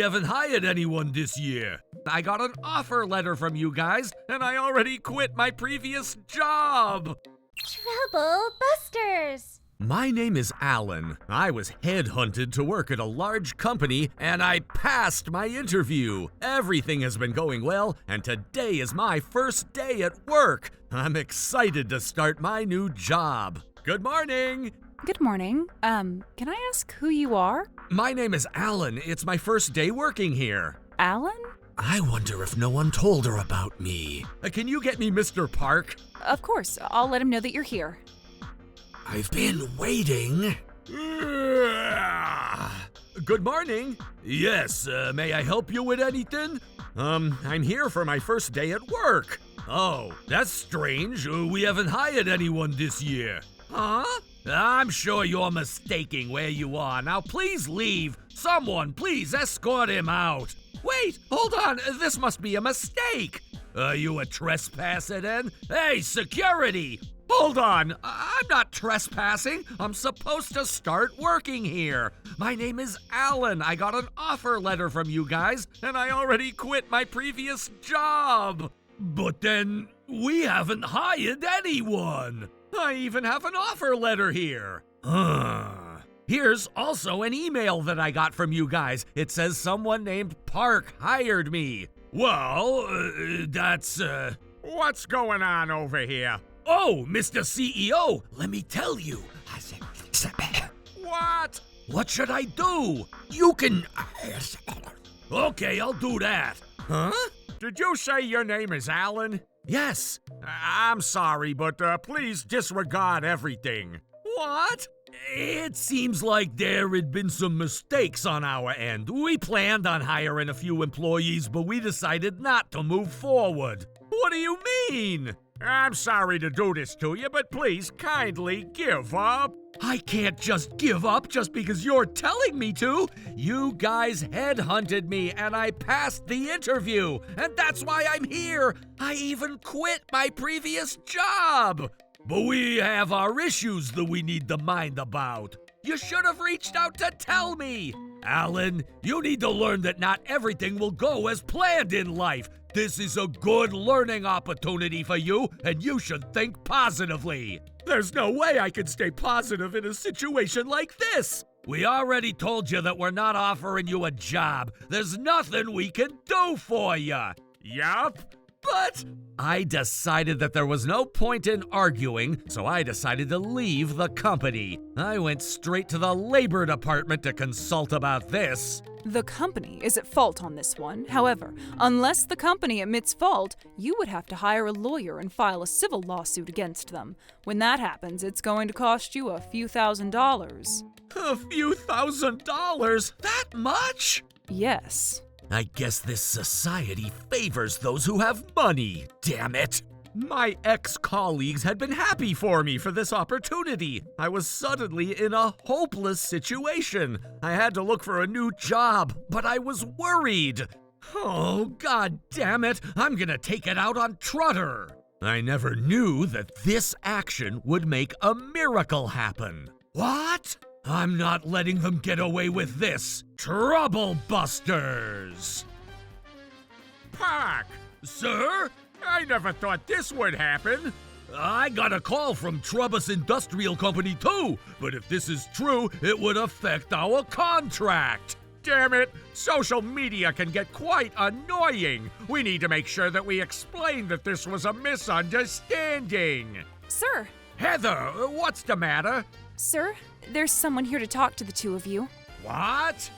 we haven't hired anyone this year. I got an offer letter from you guys, and I already quit my previous job. Trouble Busters! My name is Alan. I was headhunted to work at a large company, and I passed my interview. Everything has been going well, and today is my first day at work. I'm excited to start my new job. Good morning. Good morning. Can I ask who you are? My name is Alan. It's my first day working here. Alan? I wonder if no one told her about me. Can you get me Mr. Park? Of course. I'll let him know that you're here. I've been waiting. Good morning. Yes, may I help you with anything? I'm here for my first day at work. Oh, that's strange. We haven't hired anyone this year. Huh? I'm sure you're mistaking where you are. Now please leave. Someone, please escort him out. Wait, hold on. This must be a mistake. Are you a trespasser then? Hey, security! Hold on. I'm not trespassing. I'm supposed to start working here. My name is Alan. I got an offer letter from you guys, and I already quit my previous job. But then we haven't hired anyone. I even have an offer letter here. Here's also an email that I got from you guys. It says someone named Park hired me. Well, that's, what's going on over here? Oh, Mr. CEO, let me tell you. What? What should I do? You can... Okay, I'll do that. Huh? Did you say your name is Alan? Yes. I'm sorry, but please disregard everything. What? It seems like there had been some mistakes on our end. We planned on hiring a few employees, but we decided not to move forward. What do you mean? I'm sorry to do this to you, but please kindly give up. I can't just give up just because you're telling me to. You guys headhunted me and I passed the interview, and that's why I'm here. I even quit my previous job. But we have our issues that we need to mind about. You should have reached out to tell me. Alan, you need to learn that not everything will go as planned in life. This is a good learning opportunity for you, and you should think positively. There's no way I can stay positive in a situation like this. We already told you that we're not offering you a job. There's nothing we can do for you. Yup. But I decided that there was no point in arguing, so I decided to leave the company. I went straight to the labor department to consult about this. The company is at fault on this one. However, unless the company admits fault, you would have to hire a lawyer and file a civil lawsuit against them. When that happens, it's going to cost you a few $1,000s. A few $1,000s? That much? Yes. I guess this society favors those who have money, damn it! My ex-colleagues had been happy for me for this opportunity. I was suddenly in a hopeless situation. I had to look for a new job, but I was worried. Oh, god damn it, I'm gonna take it out on Trotter. I never knew that this action would make a miracle happen. What? I'm not letting them get away with this. Trouble Busters! Park! Sir? I never thought this would happen. I got a call from Trubbus Industrial Company too, but if this is true, it would affect our contract. Damn it! Social media can get quite annoying. We need to make sure that we explain that this was a misunderstanding. Sir! Heather, what's the matter? Sir, there's someone here to talk to the two of you. What?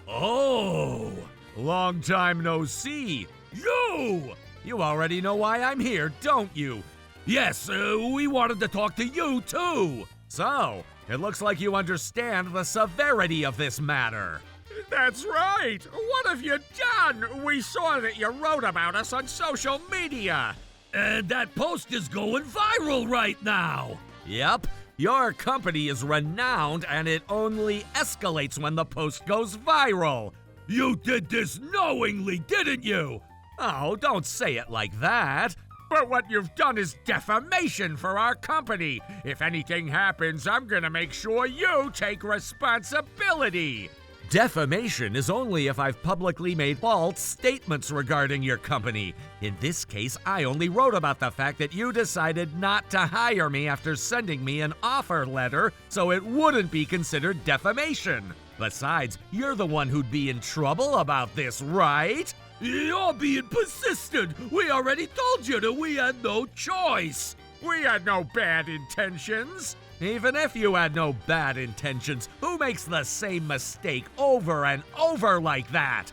Oh, long time no see. You! You already know why I'm here, don't you? Yes, we wanted to talk to you too. So, it looks like you understand the severity of this matter. That's right. What have you done? We saw that you wrote about us on social media. And that post is going viral right now. Yep. Your company is renowned, and it only escalates when the post goes viral. You did this knowingly, didn't you? Oh, don't say it like that. But what you've done is defamation for our company. If anything happens, I'm gonna make sure you take responsibility. Defamation is only if I've publicly made false statements regarding your company. In this case, I only wrote about the fact that you decided not to hire me after sending me an offer letter, so it wouldn't be considered defamation. Besides, you're the one who'd be in trouble about this, right? You're being persistent. We already told you that we had no choice. We had no bad intentions. Even if you had no bad intentions, who makes the same mistake over and over like that?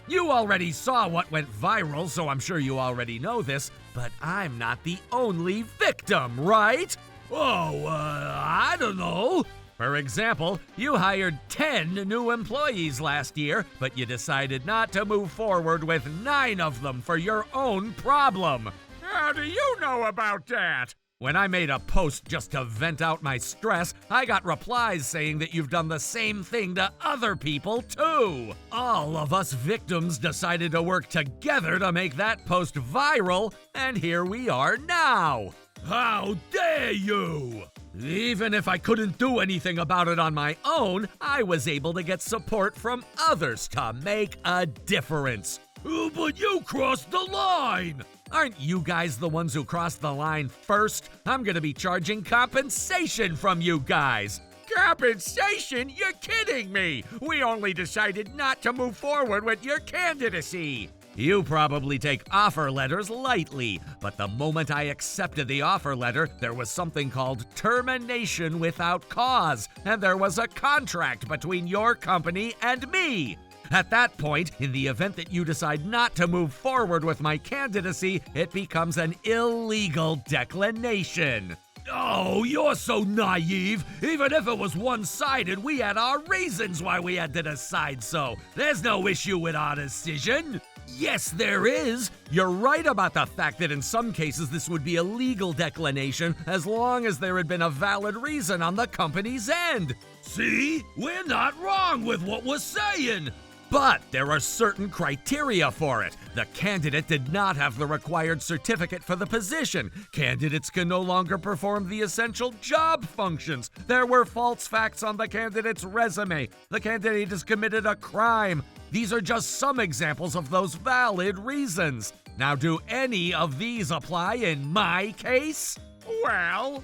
You already saw what went viral, so I'm sure you already know this, but I'm not the only victim, right? Oh, I don't know. For example, you hired 10 new employees last year, but you decided not to move forward with 9 of them for your own problem. How do you know about that? When I made a post just to vent out my stress, I got replies saying that you've done the same thing to other people too. All of us victims decided to work together to make that post viral, and here we are now. How dare you! Even if I couldn't do anything about it on my own, I was able to get support from others to make a difference. But you crossed the line! Aren't you guys the ones who crossed the line first? I'm gonna be charging compensation from you guys. Compensation? You're kidding me! We only decided not to move forward with your candidacy. You probably take offer letters lightly, but the moment I accepted the offer letter, there was something called termination without cause, and there was a contract between your company and me. At that point, in the event that you decide not to move forward with my candidacy, it becomes an illegal declination. Oh, you're so naive. Even if it was one-sided, we had our reasons why we had to decide so. There's no issue with our decision. Yes, there is. You're right about the fact that in some cases this would be a legal declination as long as there had been a valid reason on the company's end. See? We're not wrong with what we're saying. But there are certain criteria for it. The candidate did not have the required certificate for the position. Candidates can no longer perform the essential job functions. There were false facts on the candidate's resume. The candidate has committed a crime. These are just some examples of those valid reasons. Now, do any of these apply in my case? Well,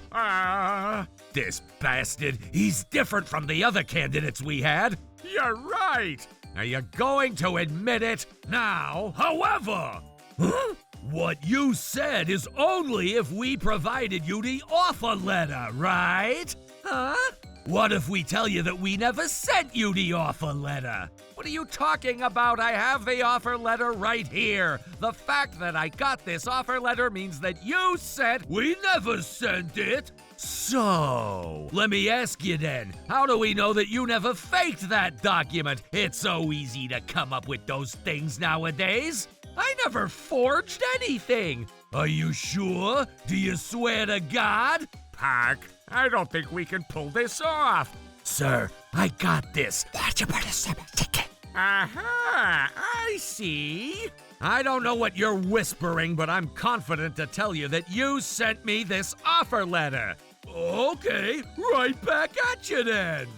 this bastard, he's different from the other candidates we had. You're right. Are you going to admit it now? However, what you said is only if we provided you the offer letter, right? Huh? What if we tell you that we never sent you the offer letter? What are you talking about? I have the offer letter right here. The fact that I got this offer letter means that you said we never sent it. So, let me ask you then, how do we know that you never faked that document? It's so easy to come up with those things nowadays. I never forged anything. Are you sure? Do you swear to God? Park, I don't think we can pull this off. Sir, I got this. Aha, I see. I don't know what you're whispering, but I'm confident to tell you that you sent me this offer letter. Okay, right back at you then.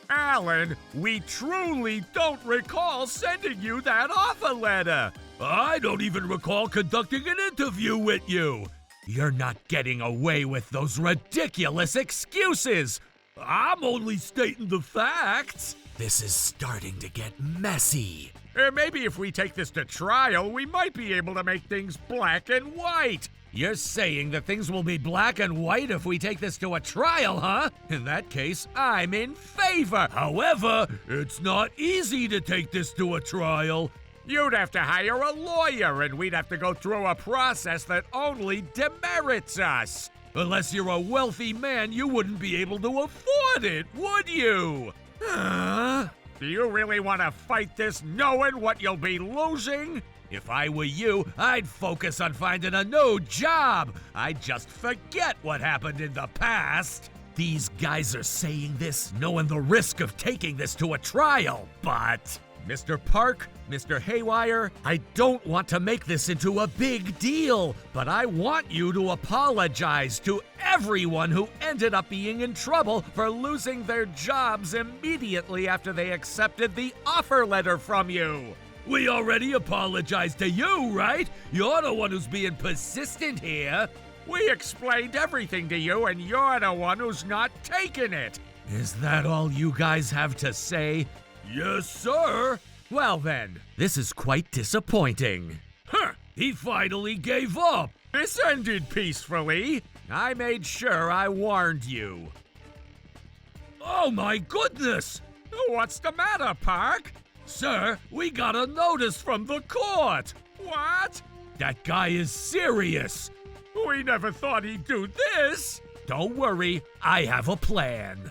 Alan, we truly don't recall sending you that offer letter. I don't even recall conducting an interview with you. You're not getting away with those ridiculous excuses. I'm only stating the facts. This is starting to get messy. Maybe if we take this to trial, we might be able to make things black and white. You're saying that things will be black and white if we take this to a trial, huh? In that case, I'm in favor. However, it's not easy to take this to a trial. You'd have to hire a lawyer, and we'd have to go through a process that only demerits us. Unless you're a wealthy man, you wouldn't be able to afford it, would you? Do you really want to fight this knowing what you'll be losing? If I were you, I'd focus on finding a new job. I'd just forget what happened in the past. These guys are saying this knowing the risk of taking this to a trial, but... Mr. Park, Mr. Haywire, I don't want to make this into a big deal, but I want you to apologize to everyone who ended up being in trouble for losing their jobs immediately after they accepted the offer letter from you. We already apologized to you, right? You're the one who's being persistent here. We explained everything to you, and you're the one who's not taking it. Is that all you guys have to say? Yes, sir. Well then, this is quite disappointing. Huh, he finally gave up. This ended peacefully. I made sure I warned you. Oh my goodness! What's the matter, Park? Sir, we got a notice from the court. What? That guy is serious. We never thought he'd do this. Don't worry, I have a plan.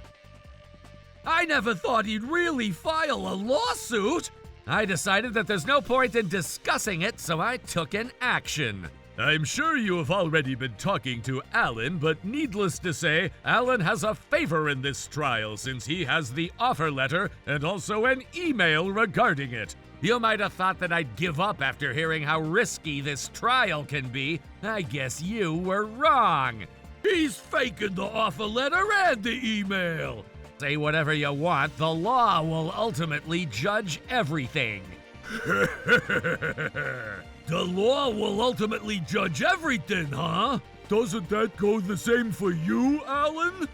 I never thought he'd really file a lawsuit. I decided that there's no point in discussing it, so I took an action. I'm sure you have already been talking to Alan, but needless to say, Alan has a favor in this trial since he has the offer letter and also an email regarding it. You might have thought that I'd give up after hearing how risky this trial can be. I guess you were wrong. He's faking the offer letter and the email. Say whatever you want, the law will ultimately judge everything. The law will ultimately judge everything, huh? Doesn't that go the same for you, Alan?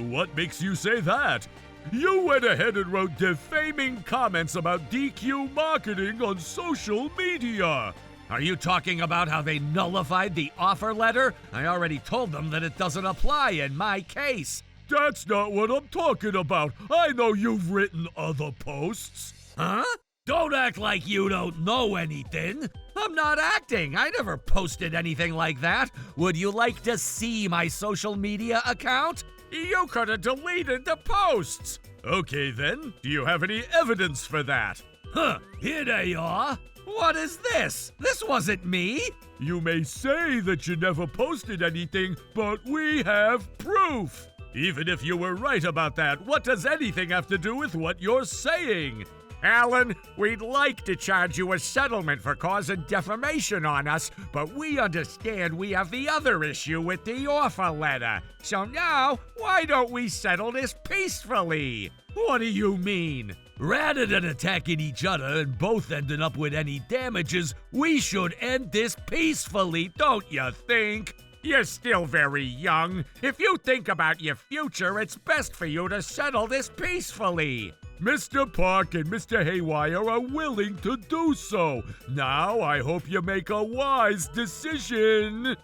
What makes you say that? You went ahead and wrote defaming comments about DQ marketing on social media. Are you talking about how they nullified the offer letter? I already told them that it doesn't apply in my case. That's not what I'm talking about. I know you've written other posts. Huh? Don't act like you don't know anything. I'm not acting. I never posted anything like that. Would you like to see my social media account? You could have deleted the posts. Okay then, do you have any evidence for that? Huh, here they are. What is this? This wasn't me. You may say that you never posted anything, but we have proof. Even if you were right about that, what does anything have to do with what you're saying? Alan, we'd like to charge you a settlement for causing defamation on us, but we understand we have the other issue with the offer letter. So now, why don't we settle this peacefully? What do you mean? Rather than attacking each other and both ending up with any damages, we should end this peacefully, don't you think? You're still very young. If you think about your future, it's best for you to settle this peacefully. Mr. Park and Mr. Haywire are willing to do so. Now I hope you make a wise decision.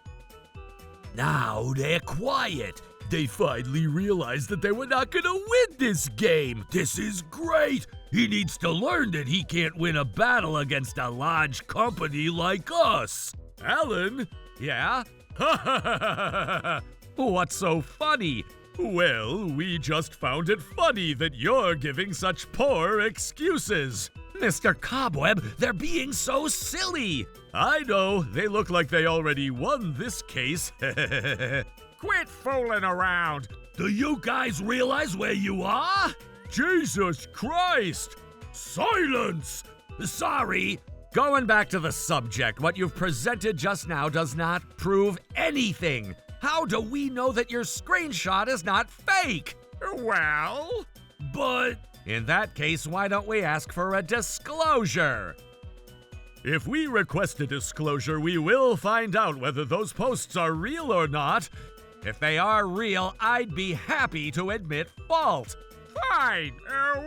Now they're quiet. They finally realized that they were not going to win this game. This is great. He needs to learn that he can't win a battle against a large company like us. Alan? Yeah? What's so funny? Well, we just found it funny that you're giving such poor excuses. Mr. Cobweb, they're being so silly. I know, they look like they already won this case. Quit fooling around. Do you guys realize where you are? Jesus Christ! Silence! Sorry. Going back to the subject, what you've presented just now does not prove anything. How do we know that your screenshot is not fake? Well, but in that case, why don't we ask for a disclosure? If we request a disclosure, we will find out whether those posts are real or not. If they are real, I'd be happy to admit fault. Fine,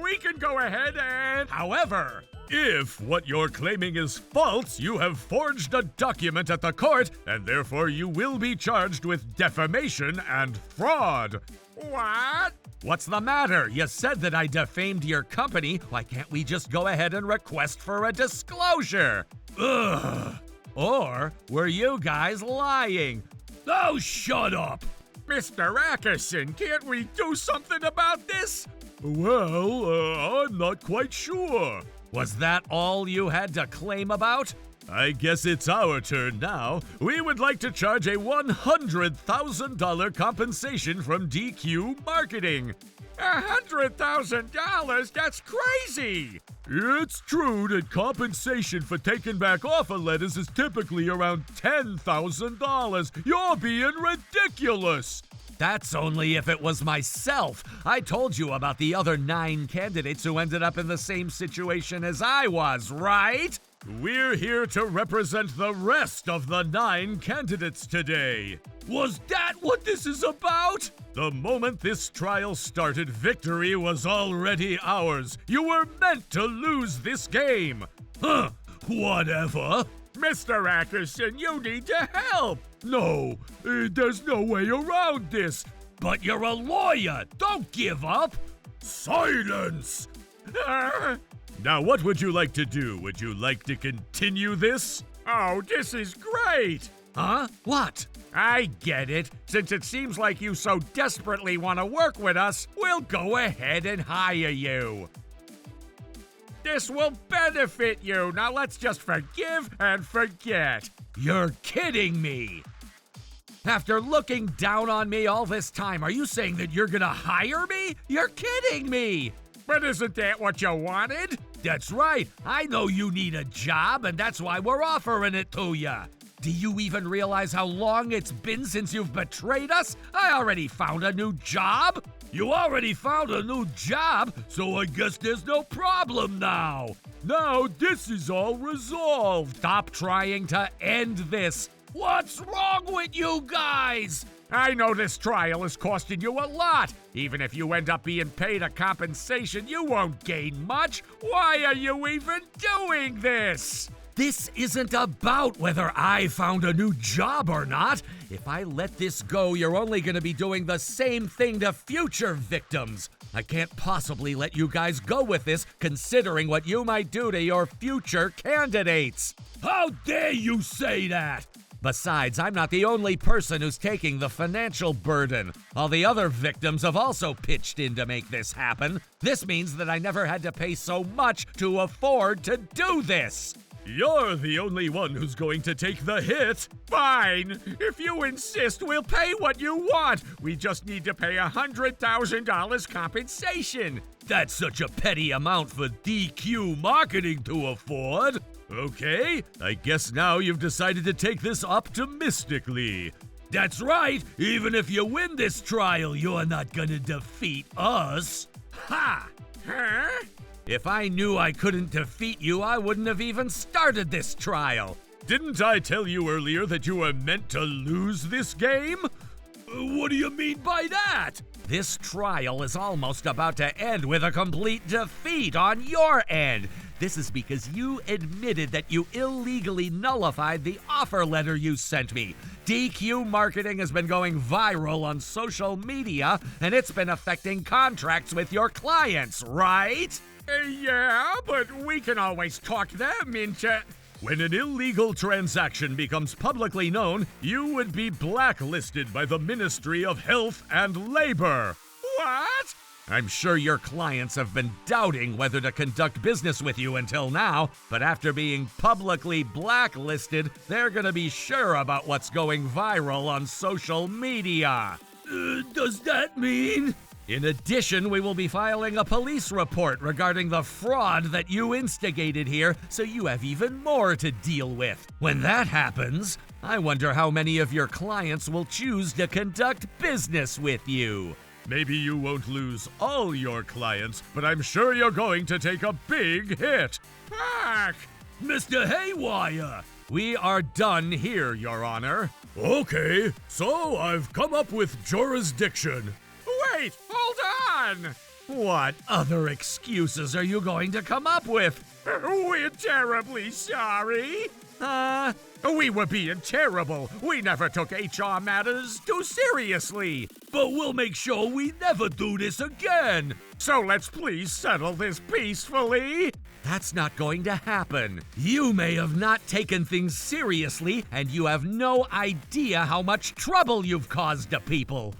we can go ahead and... However, if what you're claiming is false, you have forged a document at the court, and therefore you will be charged with defamation and fraud. What? What's the matter? You said that I defamed your company. Why can't we just go ahead and request for a disclosure? Ugh. Or were you guys lying? Oh, shut up! Mr. Ackerson, can't we do something about this? Well, I'm not quite sure. Was that all you had to claim about? I guess it's our turn now. We would like to charge a $100,000 compensation from DQ Marketing. $100,000? That's crazy! It's true that compensation for taking back offer letters is typically around $10,000. You're being ridiculous! That's only if it was myself. I told you about the other 9 candidates who ended up in the same situation as I was, right? We're here to represent the rest of the 9 candidates today. Was that what this is about? The moment this trial started, victory was already ours. You were meant to lose this game. Huh, whatever. Mr. Ackerson, you need to help. No, there's no way around this. But you're a lawyer. Don't give up. Silence. Now, what would you like to do? Would you like to continue this? Oh, this is great. Huh? What? I get it. Since it seems like you so desperately want to work with us, we'll go ahead and hire you. This will benefit you. Now let's just forgive and forget. You're kidding me. After looking down on me all this time, are you saying that you're gonna hire me? You're kidding me. But isn't that what you wanted? That's right. I know you need a job, and that's why we're offering it to you. Do you even realize how long it's been since you've betrayed us? I already found a new job. You already found a new job, so I guess there's no problem now. Now this is all resolved. Stop trying to end this. What's wrong with you guys? I know this trial is costing you a lot. Even if you end up being paid a compensation, you won't gain much. Why are you even doing this? This isn't about whether I found a new job or not. If I let this go, you're only going to be doing the same thing to future victims. I can't possibly let you guys go with this, considering what you might do to your future candidates. How dare you say that? Besides, I'm not the only person who's taking the financial burden. All the other victims have also pitched in to make this happen. This means that I never had to pay so much to afford to do this. You're the only one who's going to take the hit. Fine. If you insist, we'll pay what you want. We just need to pay $100,000 compensation. That's such a petty amount for DQ marketing to afford. Okay, I guess now you've decided to take this optimistically. That's right. Even if you win this trial, you're not gonna defeat us. Ha! Huh? If I knew I couldn't defeat you, I wouldn't have even started this trial. Didn't I tell you earlier that you were meant to lose this game? What do you mean by that? This trial is almost about to end with a complete defeat on your end. This is because you admitted that you illegally nullified the offer letter you sent me. DQ marketing has been going viral on social media, and it's been affecting contracts with your clients, right? Yeah, but we can always talk them into... When an illegal transaction becomes publicly known, you would be blacklisted by the Ministry of Health and Labor. What? I'm sure your clients have been doubting whether to conduct business with you until now, but after being publicly blacklisted, they're gonna be sure about what's going viral on social media. Does that mean? In addition, we will be filing a police report regarding the fraud that you instigated here, so you have even more to deal with. When that happens, I wonder how many of your clients will choose to conduct business with you. Maybe you won't lose all your clients, but I'm sure you're going to take a big hit. Fuck! Mr. Haywire, we are done here, Your Honor. Okay, so I've come up with jurisdiction. Wait, hold on! What other excuses are you going to come up with? We're terribly sorry. We were being terrible. We never took HR matters too seriously. But we'll make sure we never do this again. So let's please settle this peacefully. That's not going to happen. You may have not taken things seriously, and you have no idea how much trouble you've caused to people.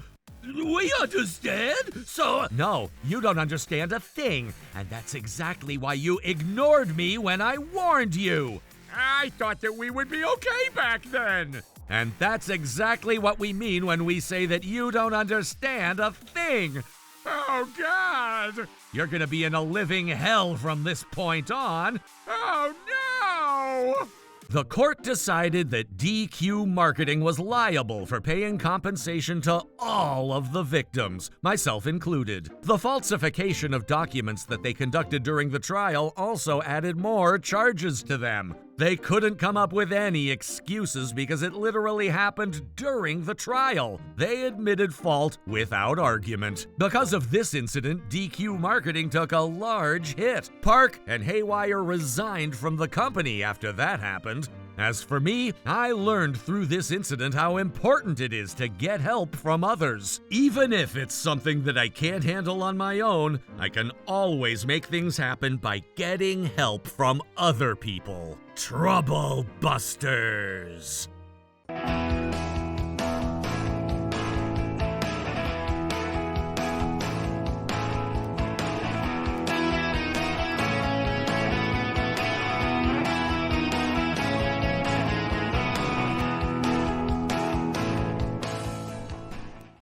We understand, so... No, you don't understand a thing, and that's exactly why you ignored me when I warned you. I thought that we would be okay back then. And that's exactly what we mean when we say that you don't understand a thing. Oh, God! You're gonna be in a living hell from this point on. Oh, no! The court decided that DQ Marketing was liable for paying compensation to all of the victims, myself included. The falsification of documents that they conducted during the trial also added more charges to them. They couldn't come up with any excuses because it literally happened during the trial. They admitted fault without argument. Because of this incident, DQ Marketing took a large hit. Park and Haywire resigned from the company after that happened. As for me, I learned through this incident how important it is to get help from others. Even if it's something that I can't handle on my own, I can always make things happen by getting help from other people. Trouble Busters!